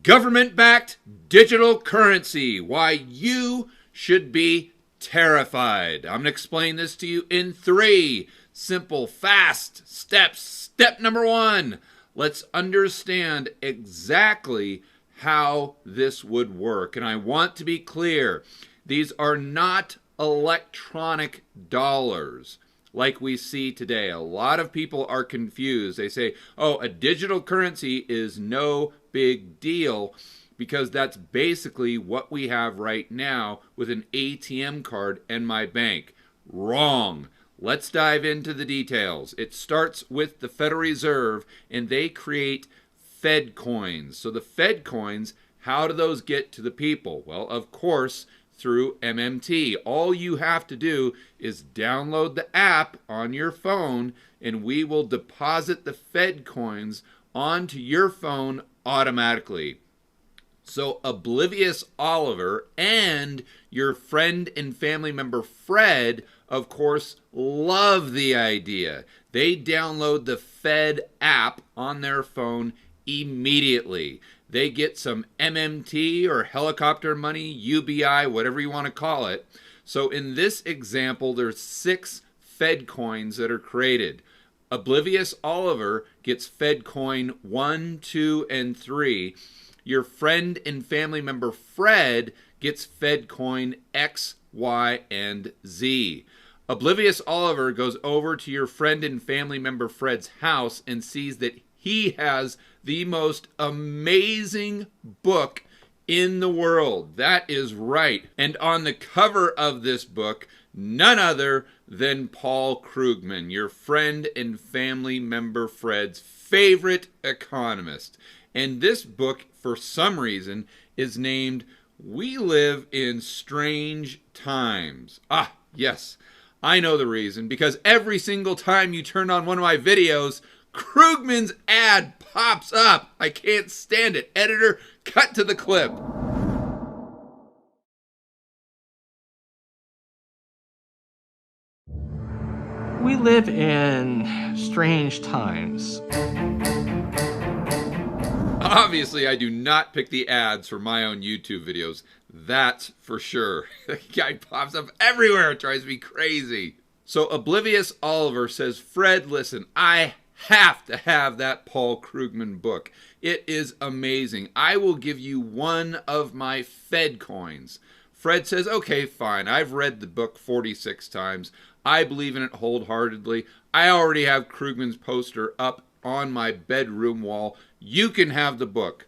Government-backed digital currency. Why you should be terrified. I'm going to explain this to you in 3 simple, fast steps. Step number 1. Let's understand exactly how this would work. And I want to be clear. These are not electronic dollars like we see today. A lot of people are confused. They say, oh, a digital currency is no big deal, because that's basically what we have right now with an ATM card and my bank. Wrong. Let's dive into the details. It starts with the Federal Reserve, and they create Fed coins. So the Fed coins, how do those get to the people? Well, of course, through MMT. All you have to do is download the app on your phone, and we will deposit the Fed coins onto your phone automatically. So Oblivious Oliver and your friend and family member Fred, of course, love the idea. They download the Fed app on their phone immediately. They get some MMT or helicopter money, UBI, whatever you want to call it. So in this example, there's 6 Fed coins that are created. Oblivious Oliver gets Fed coin 1, 2, and 3. Your friend and family member Fred gets Fed coin X, Y, and Z. Oblivious Oliver goes over to your friend and family member Fred's house and sees that he has the most amazing book in the world. That is right. And on the cover of this book, none other than Paul Krugman, your friend and family member Fred's favorite economist. And this book, for some reason, is named We Live in Strange Times. Ah, yes, I know the reason. Because every single time you turn on one of my videos, Krugman's ad pops up. I can't stand it. Editor, cut to the clip. We live in strange times. Obviously, I do not pick the ads for my own YouTube videos. That's for sure. The guy pops up everywhere. It drives me crazy. So Oblivious Oliver says, Fred, listen, I have to have that Paul Krugman book. It is amazing. I will give you one of my Fed coins. Fred says, okay, fine. I've read the book 46 times. I believe in it wholeheartedly. I already have Krugman's poster up on my bedroom wall. You can have the book.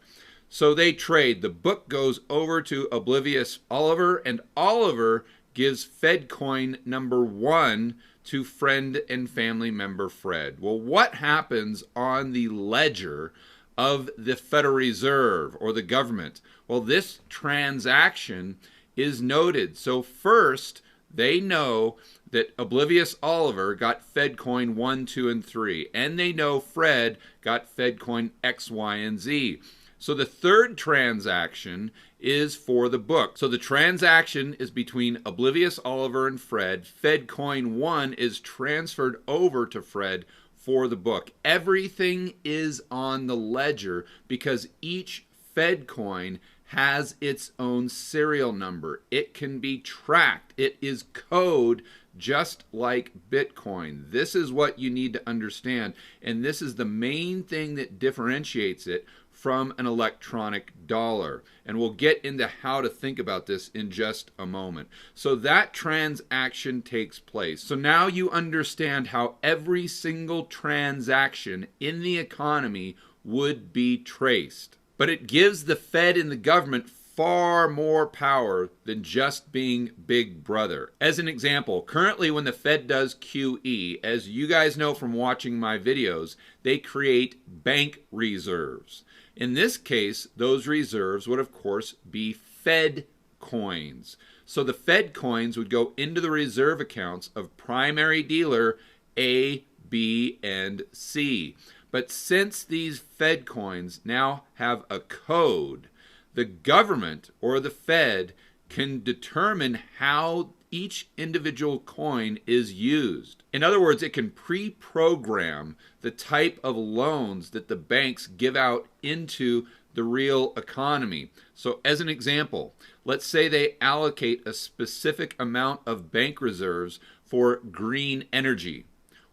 So they trade. The book goes over to Oblivious Oliver, and Oliver gives Fed coin number 1 to friend and family member Fred. Well, what happens on the ledger of the Federal Reserve or the government? Well, this transaction is noted. So first, they know that Oblivious Oliver got Fed coin 1, 2, and 3. And they know Fred got Fed coin X, Y, and Z. So the third transaction is for the book. So the transaction is between Oblivious Oliver and Fred. Fed coin 1 is transferred over to Fred for the book. Everything is on the ledger because each Fed coin has its own serial number. It can be tracked. It is code just like Bitcoin. This is what you need to understand, and this is the main thing that differentiates it from an electronic dollar. And we'll get into how to think about this in just a moment. So that transaction takes place. So now you understand how every single transaction in the economy would be traced. But it gives the Fed and the government far more power than just being Big Brother. As an example, currently when the Fed does QE, as you guys know from watching my videos, they create bank reserves. In this case, those reserves would of course be Fed coins. So the Fed coins would go into the reserve accounts of primary dealer A, B, and C. But since these Fed coins now have a code, the government or the Fed can determine how each individual coin is used. In other words, it can pre-program the type of loans that the banks give out into the real economy. So as an example, let's say they allocate a specific amount of bank reserves for green energy,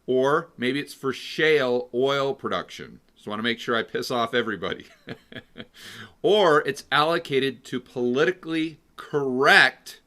or maybe it's for shale oil production. Just want to make sure I piss off everybody. Or it's allocated to politically correct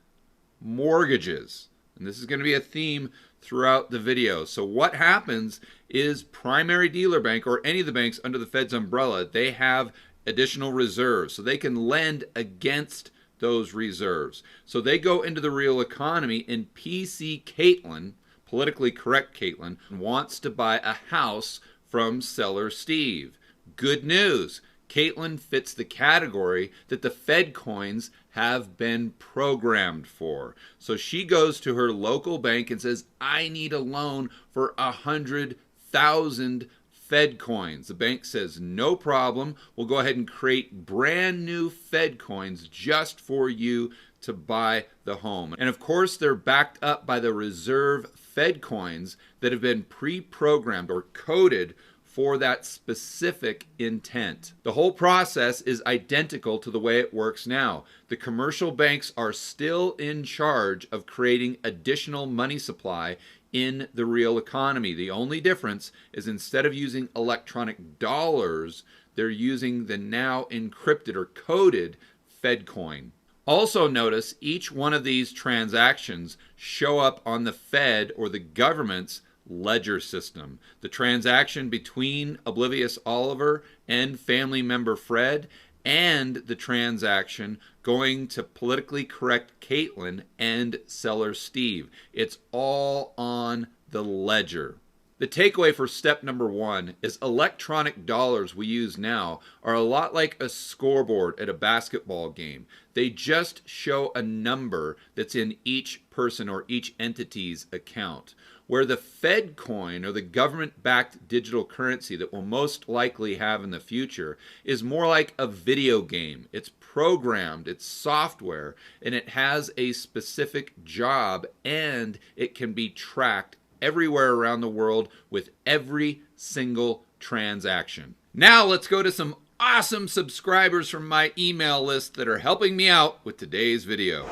mortgages. And this is going to be a theme throughout the video. So what happens is primary dealer bank, or any of the banks under the Fed's umbrella, they have additional reserves. So they can lend against those reserves. So they go into the real economy, and PC Caitlin, politically correct Caitlin, wants to buy a house from seller Steve. Good news. Caitlin fits the category that the Fed coins have been programmed for. So she goes to her local bank and says, I need a loan for 100,000 Fed coins. The bank says, no problem. We'll go ahead and create brand new Fed coins just for you to buy the home. And of course, they're backed up by the reserve Fed coins that have been pre-programmed or coded for that specific intent. The whole process is identical to the way it works now. The commercial banks are still in charge of creating additional money supply in the real economy. The only difference is instead of using electronic dollars, they're using the now encrypted or coded Fed coin. Also notice each one of these transactions show up on the Fed or the government's ledger system. The transaction between Oblivious Oliver and family member Fred, and the transaction going to politically correct Caitlin and seller Steve. It's all on the ledger. The takeaway for step number 1 is electronic dollars we use now are a lot like a scoreboard at a basketball game. They just show a number that's in each person or each entity's account. Where the Fed coin, or the government-backed digital currency that we'll most likely have in the future, is more like a video game. It's programmed, it's software, and it has a specific job, and it can be tracked everywhere around the world with every single transaction. Now let's go to some awesome subscribers from my email list that are helping me out with today's video.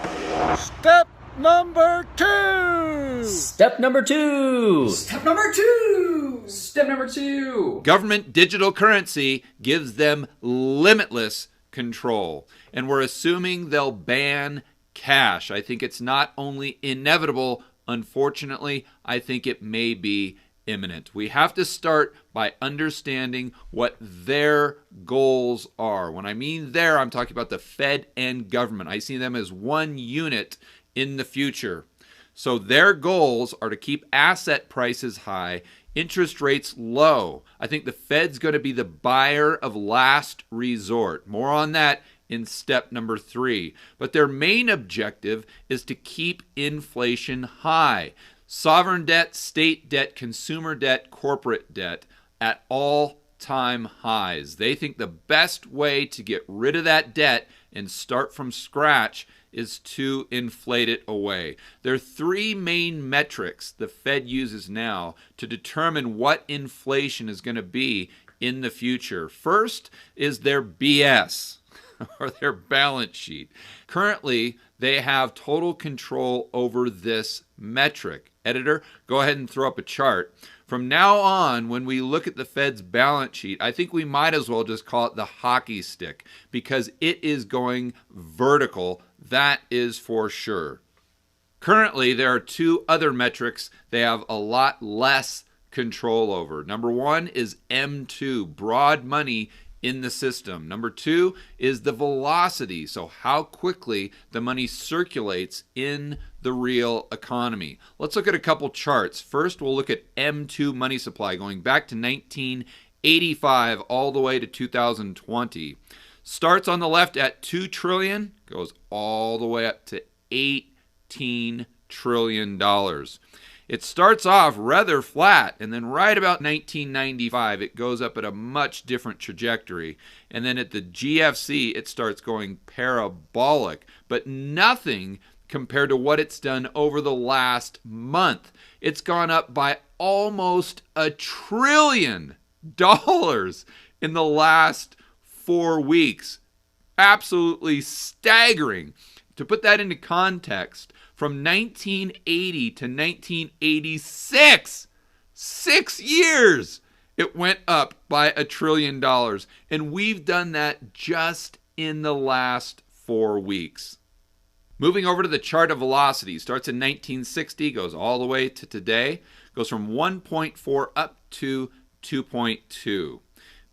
Step number 2! Step number 2! Step number 2! Step number 2! Government digital currency gives them limitless control. And we're assuming they'll ban cash. I think it's not only inevitable, unfortunately, I think it may be imminent. We have to start by understanding what their goals are. When I mean their, I'm talking about the Fed and government. I see them as one unit in the future. So their goals are to keep asset prices high, interest rates low. I think the Fed's going to be the buyer of last resort. More on that in step number 3. But their main objective is to keep inflation high. Sovereign debt, state debt, consumer debt, corporate debt at all-time highs. They think the best way to get rid of that debt and start from scratch is to inflate it away. There are 3 main metrics the Fed uses now to determine what inflation is going to be in the future. First is their BS, or their balance sheet. Currently, they have total control over this metric. Editor, go ahead and throw up a chart. From now on, when we look at the Fed's balance sheet, I think we might as well just call it the hockey stick, because it is going vertical. That is for sure. Currently, there are 2 other metrics they have a lot less control over. Number 1 is M2, broad money in the system. Number 2 is the velocity, so how quickly the money circulates in the real economy. Let's look at a couple charts. First, we'll look at M2 money supply going back to 1985 all the way to 2020. Starts on the left at 2 trillion, goes all the way up to $18 trillion. It starts off rather flat, and then right about 1995, it goes up at a much different trajectory. And then at the GFC, it starts going parabolic, but nothing compared to what it's done over the last month. It's gone up by almost $1 trillion in the last 4 weeks. Absolutely staggering. To put that into context, from 1980 to 1986, 6 years, it went up by $1 trillion. And we've done that just in the last 4 weeks. Moving over to the chart of velocity, starts in 1960, goes all the way to today, goes from 1.4 up to 2.2.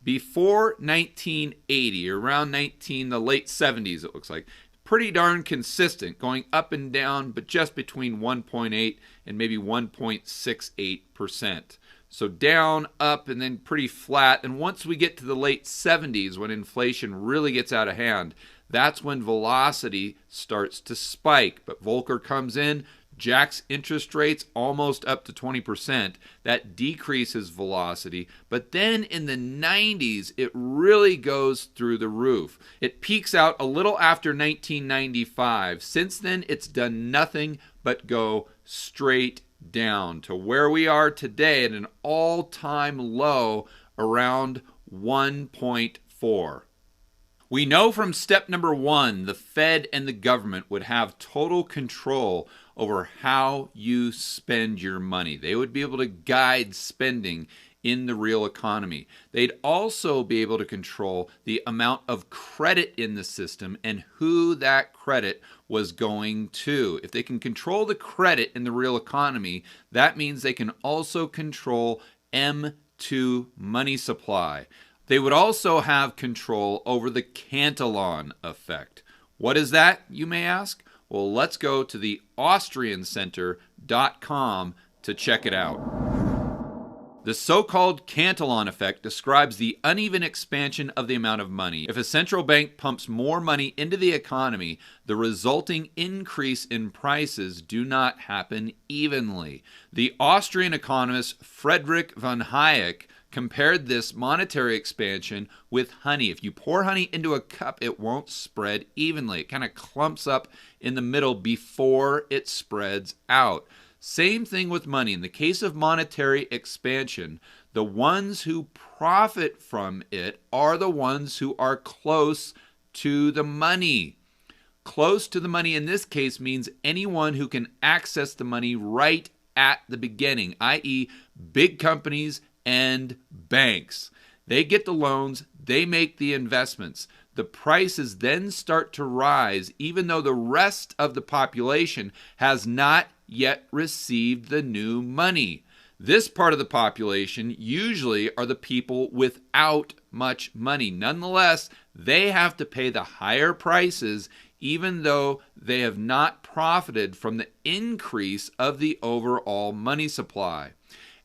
Before 1980, around the late 70s, it looks like, pretty darn consistent, going up and down, but just between 1.8 and maybe 1.68%. So down, up, and then pretty flat. And once we get to the late 70s, when inflation really gets out of hand, that's when velocity starts to spike. But Volcker comes in, jacks interest rates almost up to 20%. That decreases velocity. But then in the 90s, it really goes through the roof. It peaks out a little after 1995. Since then, it's done nothing but go straight down to where we are today at an all-time low around 1.4. We know from step number 1, the Fed and the government would have total control over how you spend your money. They would be able to guide spending in the real economy. They'd also be able to control the amount of credit in the system and who that credit was going to. If they can control the credit in the real economy, that means they can also control M2 money supply. They would also have control over the Cantillon effect. What is that, you may ask? Well, let's go to the AustrianCenter.com to check it out. The so-called Cantillon effect describes the uneven expansion of the amount of money. If a central bank pumps more money into the economy, the resulting increase in prices do not happen evenly. The Austrian economist Friedrich von Hayek compared this monetary expansion with honey. If you pour honey into a cup, it won't spread evenly. It kind of clumps up in the middle before it spreads out. Same thing with money. In the case of monetary expansion, the ones who profit from it are the ones who are close to the money. Close to the money in this case means anyone who can access the money right at the beginning, i.e. big companies and banks. They get the loans, they make the investments. The prices then start to rise even though the rest of the population has not yet received the new money. This part of the population usually are the people without much money. Nonetheless, they have to pay the higher prices even though they have not profited from the increase of the overall money supply.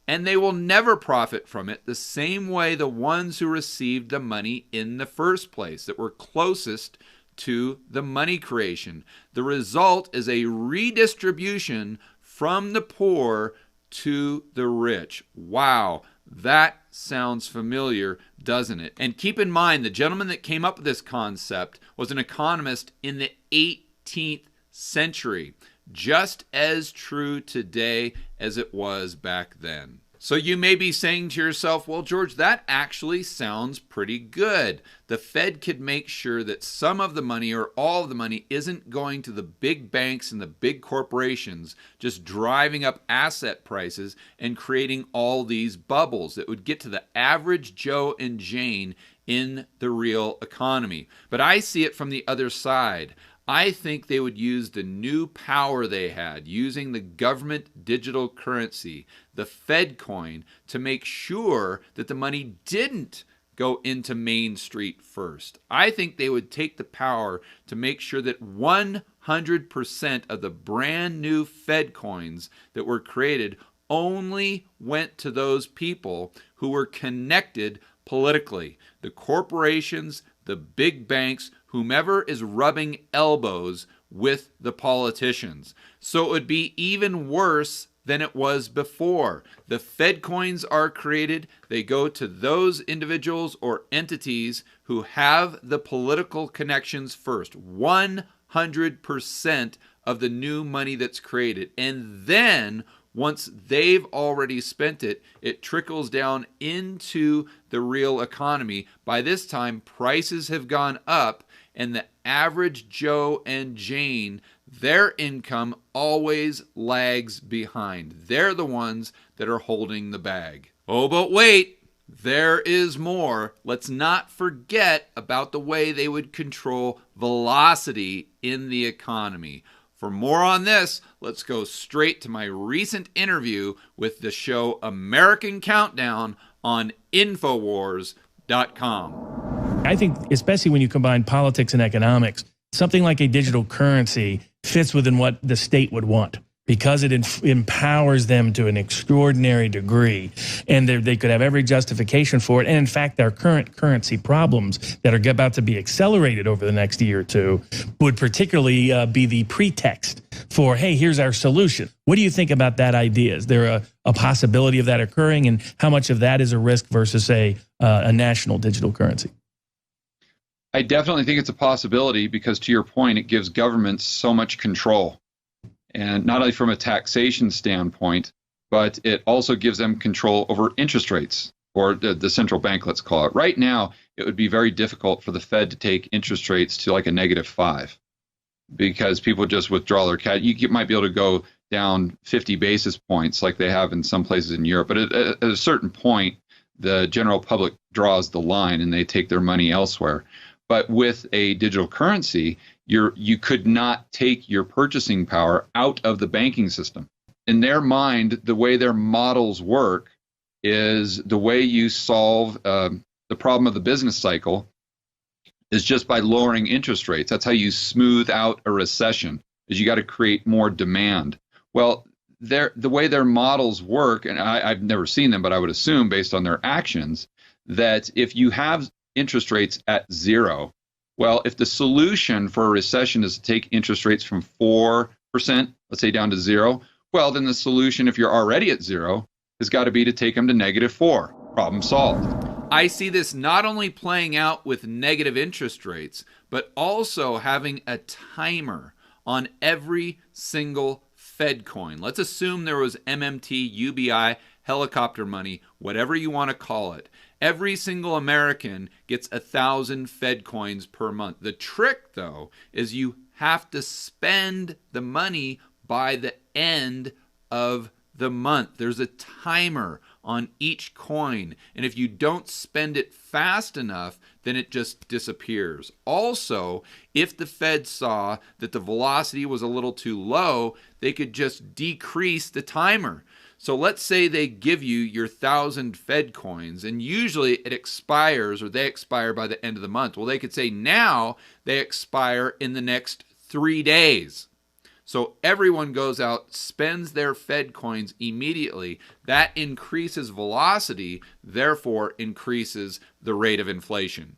And they will never profit from it the same way the ones who received the money in the first place, that were closest to the money creation. The result is a redistribution from the poor to the rich. Wow, that sounds familiar, doesn't it? And keep in mind, the gentleman that came up with this concept was an economist in the 18th century. Just as true today as it was back then. So you may be saying to yourself, well, George, that actually sounds pretty good. The Fed could make sure that some of the money or all of the money isn't going to the big banks and the big corporations, just driving up asset prices and creating all these bubbles that would get to the average Joe and Jane in the real economy. But I see it from the other side. I think they would use the new power they had using the government digital currency, the Fed coin, to make sure that the money didn't go into Main Street first. I think they would take the power to make sure that 100% of the brand new Fed coins that were created only went to those people who were connected politically. The corporations, the big banks, whomever is rubbing elbows with the politicians. So it would be even worse than it was before. The Fed coins are created. They go to those individuals or entities who have the political connections first. 100% of the new money that's created. And then Once they've already spent it, it trickles down into the real economy. By this time, prices have gone up, and the average Joe and Jane, their income always lags behind. They're the ones that are holding the bag. Oh, but wait, there is more. Let's not forget about the way they would control velocity in the economy. For more on this, let's go straight to my recent interview with the show American Countdown on Infowars.com. I think, especially when you combine politics and economics, something like a digital currency fits within what the state would want, because it empowers them to an extraordinary degree, and they could have every justification for it. And in fact, our current currency problems that are about to be accelerated over the next year or two would particularly be the pretext for, hey, here's our solution. What do you think about that idea? Is there a possibility of that occurring, and how much of that is a risk versus, say, a national digital currency? I definitely think it's a possibility because, to your point, it gives governments so much control. And not only from a taxation standpoint, but it also gives them control over interest rates, or the central bank, let's call it. Right now, it would be very difficult for the Fed to take interest rates to like a -5 because people just withdraw their cash. You might be able to go down 50 basis points like they have in some places in Europe. But at a certain point, the general public draws the line and they take their money elsewhere. But with a digital currency, you could not take your purchasing power out of the banking system. In their mind, the way their models work is the way you solve the problem of the business cycle is just by lowering interest rates. That's how you smooth out a recession, is you got to create more demand. Well, the way their models work, and I've never seen them, but I would assume based on their actions, that if you have interest rates at 0, well, if the solution for a recession is to take interest rates from 4%, let's say, down to 0, well, then the solution, if you're already at 0, has got to be to take them to -4. Problem solved. I see this not only playing out with negative interest rates, but also having a timer on every single Fed coin. Let's assume there was MMT, UBI, helicopter money, whatever you want to call it. Every single American gets 1,000 Fed coins per month. The trick, though, is you have to spend the money by the end of the month. There's a timer on each coin, and if you don't spend it fast enough, then it just disappears. Also, if the Fed saw that the velocity was a little too low, they could just decrease the timer. So let's say they give you your 1,000 Fed coins, and usually it expires, or they expire by the end of the month. Well, they could say now they expire in the next 3 days. So everyone goes out, spends their Fed coins immediately. That increases velocity, therefore increases the rate of inflation.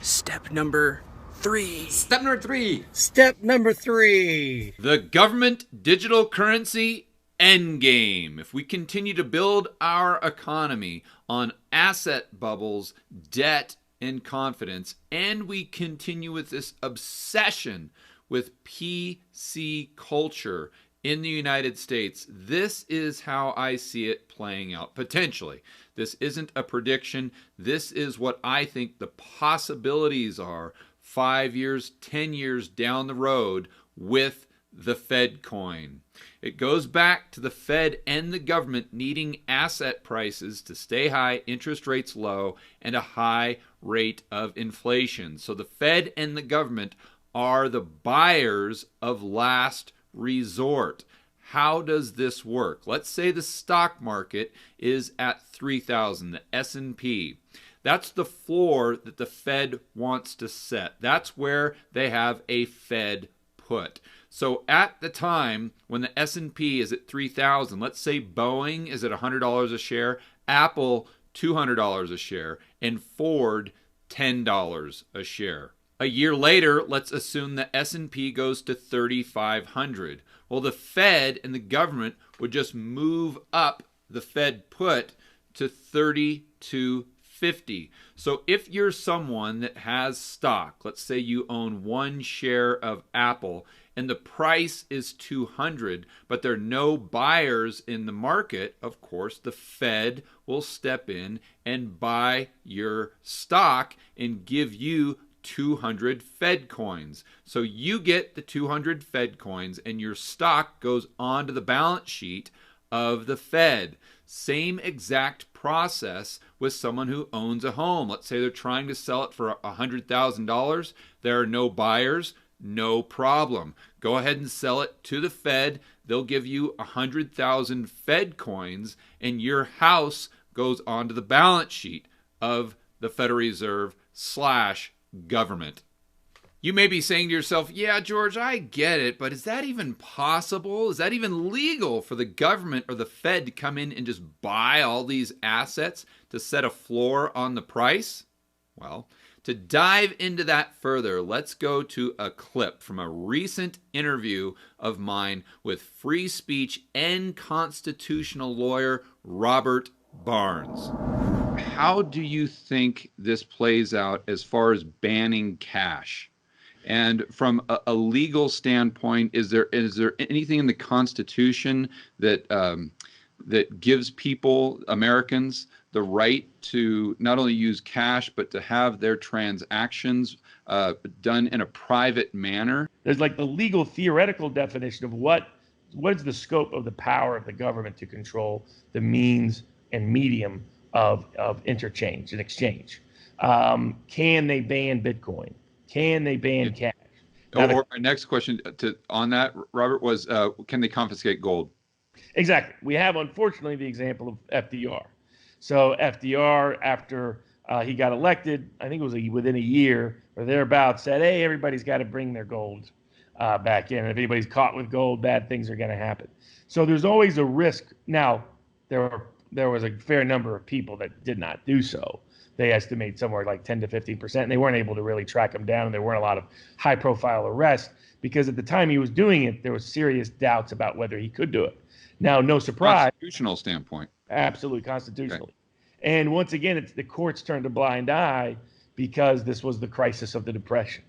Step number 3. Step number 3. Step number 3. The government digital currency endgame. If we continue to build our economy on asset bubbles, debt, and confidence, and we continue with this obsession with PC culture in the United States, this is how I see it playing out, potentially. This isn't a prediction. This is what I think the possibilities are 5 years, 10 years down the road with the Fed coin. It goes back to the Fed and the government needing asset prices to stay high, interest rates low, and a high rate of inflation. So the Fed and the government are the buyers of last resort. How does this work? Let's say the stock market is at 3,000, the S&P. That's the floor that the Fed wants to set. That's where they have a Fed put. So at the time when the S&P is at 3,000, let's say Boeing is at $100 a share, Apple $200 a share, and Ford $10 a share. A year later, let's assume the S&P goes to 3,500. Well, the Fed and the government would just move up the Fed put to 3,250. 50. So if you're someone that has stock, let's say you own 1 share of Apple and the price is 200, but there are no buyers in the market, of course, the Fed will step in and buy your stock and give you 200 Fed coins. So you get the 200 Fed coins and your stock goes onto the balance sheet of the Fed. Same exact process with someone who owns a home. Let's say they're trying to sell it for $100,000. There are no buyers. No problem. Go ahead and sell it to the Fed. They'll give you 100,000 Fed coins and your house goes onto the balance sheet of the Federal Reserve / government. You may be saying to yourself, yeah, George, I get it, but is that even possible? Is that even legal for the government or the Fed to come in and just buy all these assets to set a floor on the price? Well, to dive into that further, let's go to a clip from a recent interview of mine with free speech and constitutional lawyer Robert Barnes. How do you think this plays out as far as banning cash? And from a legal standpoint, is there anything in the Constitution that that gives people, Americans, the right to not only use cash, but to have their transactions done in a private manner? There's like the legal theoretical definition of what is the scope of the power of the government to control the means and medium of interchange and exchange. Can they ban Bitcoin? Can they ban cash? Or my next question on that, Robert, was can they confiscate gold? Exactly. We have, unfortunately, the example of FDR. So FDR, after he got elected, I think it was within a year or thereabouts, said, hey, everybody's got to bring their gold back in. And if anybody's caught with gold, bad things are going to happen. So there's always a risk. Now, there was a fair number of people that did not do so. They estimate somewhere like 10 to 15%, and they weren't able to really track him down. And there weren't a lot of high-profile arrests because at the time he was doing it, there was serious doubts about whether he could do it. Now, no surprise. Constitutional standpoint. Absolutely, constitutionally. Okay. And once again, it's the courts turned a blind eye because this was the crisis of the Depression.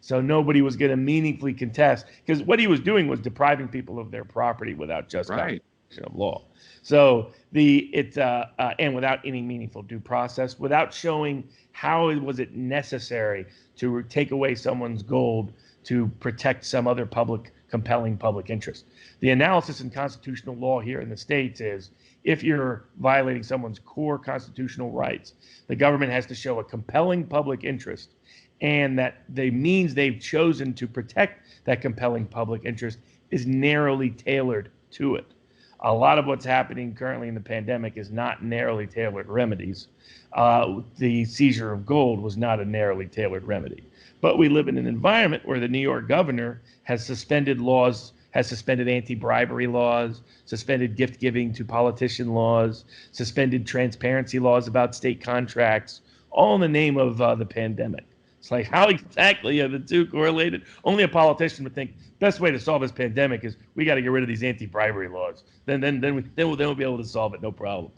So nobody was going to meaningfully contest because what he was doing was depriving people of their property without just violation of law. So and without any meaningful due process, without showing how was it necessary to take away someone's gold to protect some other compelling public interest. The analysis in constitutional law here in the States is if you're violating someone's core constitutional rights, the government has to show a compelling public interest and that the means they've chosen to protect that compelling public interest is narrowly tailored to it. A lot of what's happening currently in the pandemic is not narrowly tailored remedies. The seizure of gold was not a narrowly tailored remedy. But we live in an environment where the New York governor has suspended anti-bribery laws, suspended gift giving to politician laws, suspended transparency laws about state contracts, all in the name of the pandemic. It's like, how exactly are the two correlated? Only a politician would think best way to solve this pandemic is we got to get rid of these anti-bribery laws. Then we'll be able to solve it, no problem.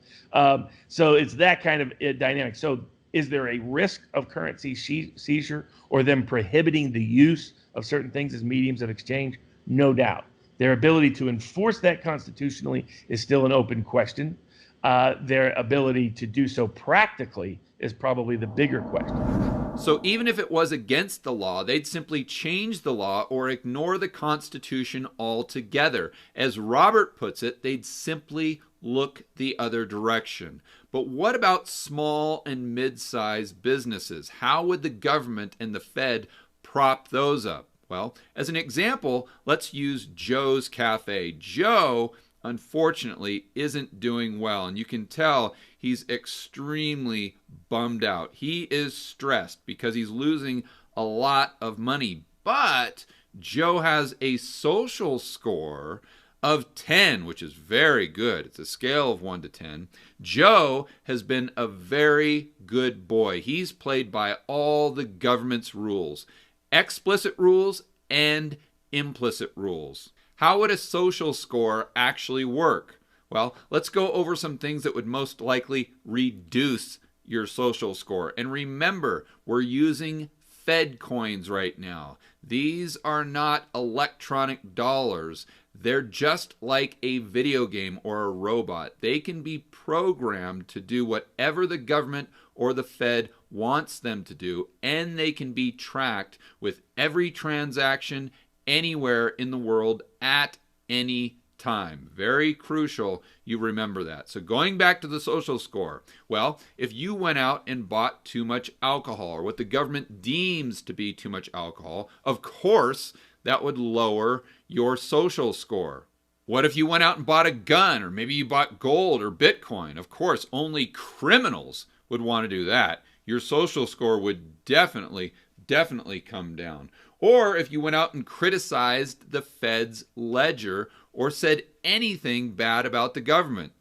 So it's that kind of dynamic. So is there a risk of currency seizure or them prohibiting the use of certain things as mediums of exchange? No doubt. Their ability to enforce that constitutionally is still an open question. Their ability to do so practically is probably the bigger question. So even if it was against the law, they'd simply change the law or ignore the Constitution altogether. As Robert puts it, they'd simply look the other direction. But what about small and mid-sized businesses? How would the government and the Fed prop those up? Well, as an example, let's use Joe's Cafe. Joe, unfortunately, isn't doing well, and you can tell he's extremely bummed out. He is stressed because he's losing a lot of money. But Joe has a social score of 10, which is very good. It's a scale of 1 to 10. Joe has been a very good boy. He's played by all the government's rules, explicit rules and implicit rules. How would a social score actually work? Well, let's go over some things that would most likely reduce your social score. And remember, we're using Fed coins right now. These are not electronic dollars. They're just like a video game or a robot. They can be programmed to do whatever the government or the Fed wants them to do, and they can be tracked with every transaction anywhere in the world at any time. Very crucial you remember that. So going back to the social score, well, if you went out and bought too much alcohol, or what the government deems to be too much alcohol, of course, that would lower your social score. What if you went out and bought a gun, or maybe you bought gold or Bitcoin? Of course, only criminals would want to do that. Your social score would definitely come down. Or if you went out and criticized the Fed's ledger or said anything bad about the government,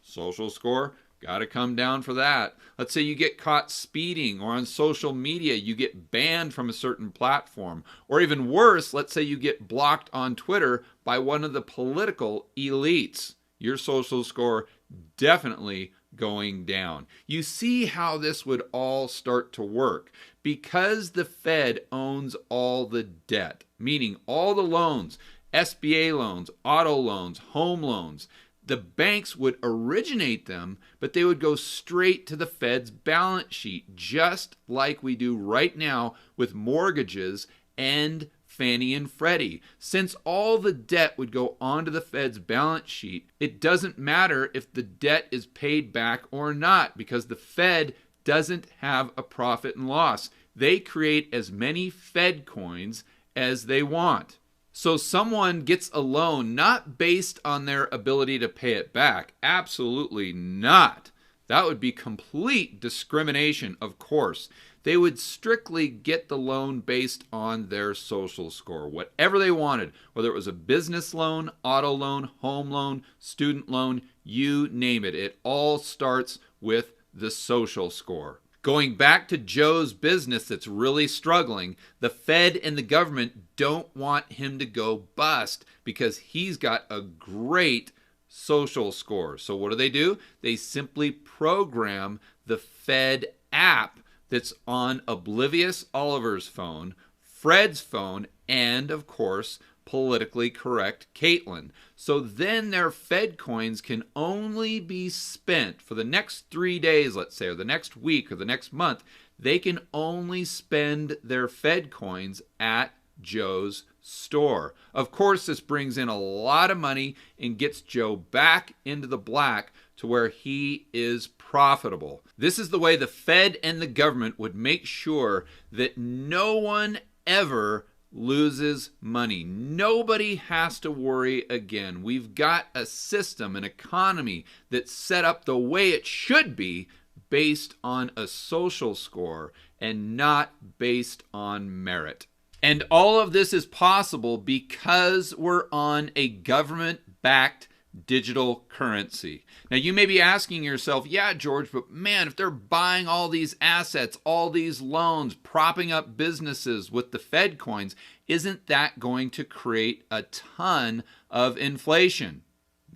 social score got to come down for that. Let's say you get caught speeding, or on social media you get banned from a certain platform, or even worse, let's say you get blocked on Twitter by one of the political elites. Your social score definitely going down. You see how this would all start to work. Because the Fed owns all the debt, meaning all the loans, SBA loans, auto loans, home loans, the banks would originate them, but they would go straight to the Fed's balance sheet, just like we do right now with mortgages and Fannie and Freddie. Since all the debt would go onto the Fed's balance sheet, it doesn't matter if the debt is paid back or not, because the Fed doesn't have a profit and loss. They create as many Fed coins as they want. So someone gets a loan not based on their ability to pay it back. Absolutely not. That would be complete discrimination, of course. They would strictly get the loan based on their social score, whatever they wanted, whether it was a business loan, auto loan, home loan, student loan, you name it. It all starts with the social score. Going back to Joe's business that's really struggling, the Fed and the government don't want him to go bust because he's got a great social score. So what do? They simply program the Fed app that's on Oblivious Oliver's phone, Fred's phone, and of course, politically correct Caitlin. So then their Fed coins can only be spent for the next 3 days, let's say, or the next week or the next month. They can only spend their Fed coins at Joe's store. Of course, this brings in a lot of money and gets Joe back into the black to where he is profitable. This is the way the Fed and the government would make sure that no one ever loses money. Nobody has to worry again. We've got a system, an economy that's set up the way it should be, based on a social score and not based on merit. And all of this is possible because we're on a government-backed digital currency. Now you may be asking yourself, yeah, George, but man, if they're buying all these assets, all these loans, propping up businesses with the Fed coins, isn't that going to create a ton of inflation?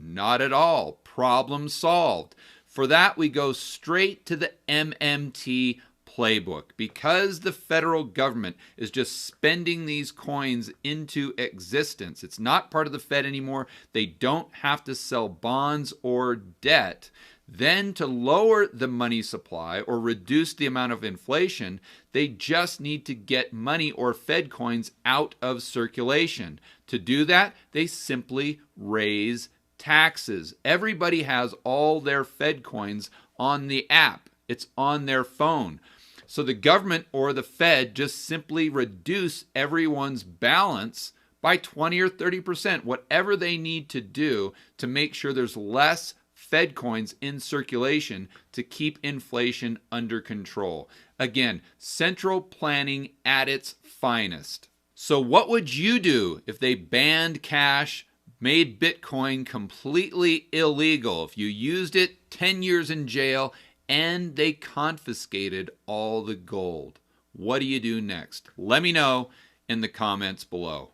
Not at all. Problem solved. For that, we go straight to the MMT playbook. Because the federal government is just spending these coins into existence, it's not part of the Fed anymore. They don't have to sell bonds or debt. Then to lower the money supply or reduce the amount of inflation, they just need to get money or Fed coins out of circulation. To do that, they simply raise taxes. Everybody has all their Fed coins on the app. It's on their phone. So the government or the Fed just simply reduce everyone's balance by 20 or 30%, whatever they need to do to make sure there's less Fed coins in circulation to keep inflation under control. Again, central planning at its finest. So what would you do if they banned cash, made Bitcoin completely illegal, if you used it, 10 years in jail, and they confiscated all the gold? What do you do next? Let me know in the comments below.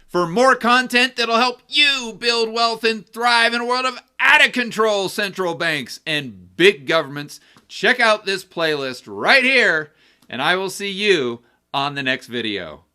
For more content that'll help you build wealth and thrive in a world of out-of-control central banks and big governments, check out this playlist right here, and I will see you on the next video.